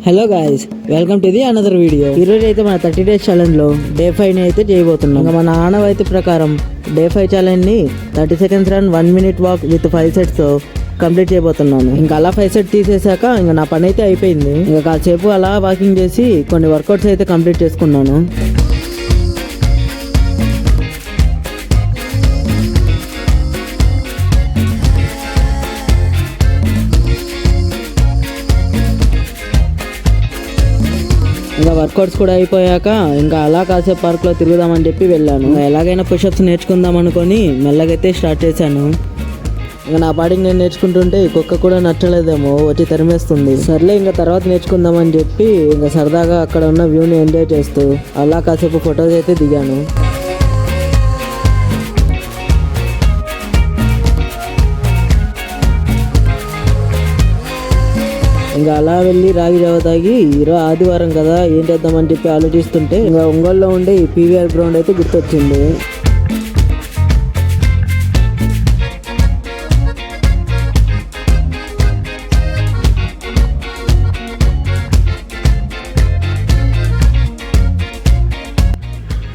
Hello guys, welcome to the another video. ఈ రోజు అయితే మన 30 days ఛాలెంజ్ లో డే 5 ని అయితే చేయబోతున్నాం. ఇంకా మన ఆనవాయితీ ప్రకారం డే 5 ఛాలెంజ్ ని 30 seconds run 1 minute walk with 5 sets తో కంప్లీట్ చేయబోతున్నాను. ఇంకా అలా 5 sets తీసేసాక ఇంకా నా పని అయితే అయిపోయింది. ఇంకా కాసేపు అలా వాకింగ్ చేసి కొన్ని వర్కౌట్స్ అయితే కంప్లీట్ చేసుకున్నాను. ఇంకా వర్కౌట్స్ కూడా అయిపోయాక ఇంకా అలా కాసేపు పార్క్లో తిరుగుదామని చెప్పి వెళ్ళాను. ఎలాగైనా పుషప్స్ నేర్చుకుందాం అనుకొని మెల్లగైతే స్టార్ట్ చేశాను. ఇంకా నా పాటికి నేను నేర్చుకుంటుంటే కుక్క కూడా నచ్చలేదేమో, వచ్చి తరిమేస్తుంది. సర్లే ఇంకా తర్వాత నేర్చుకుందామని చెప్పి ఇంకా సరదాగా అక్కడ ఉన్న వ్యూని ఎంజాయ్ చేస్తూ అలా కాసేపు ఫొటోస్ అయితే దిగాను. ఇంకా అలా వెళ్ళి రాగి జావ తాగి ఈరోజు ఆదివారం కదా ఏం చేద్దామని చెప్పి ఆలోచిస్తుంటే ఇంకా ఒంగోలులో ఉండే ఈ పీవీఆర్ గ్రౌండ్ అయితే గుర్తొచ్చింది.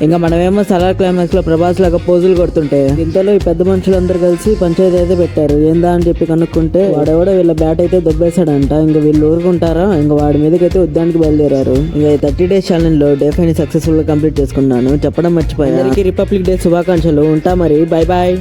ఇంకా మనమేమో సలార్ క్లైమాక్స్ లో ప్రభాస్ లాగా పోజులు కొడుతుంటే ఇంతలో ఈ పెద్ద మనుషులందరూ కలిసి పంచాయతీ అయితే పెట్టారు. ఏందా అని చెప్పి కనుక్కుంటే వాడెవడో వీళ్ళ బ్యాట్ అయితే దొబ్బేశాడంట. ఇంకా వీళ్ళు ఊరుకుంటారా, ఇంకా వాడి మీదకైతే ఉద్యానికి బయలుదేరారు. ఇంకా ఈ 30 days ఛాలెంజ్ లో డే 5 ని సక్సెస్ఫుల్ గా కంప్లీట్ చేసుకున్నాను. చెప్పడం మర్చిపోయా. అందరికీ రిపబ్లిక్ డే శుభాకాంక్షలు. ఉంటా మరి, బై బాయ్.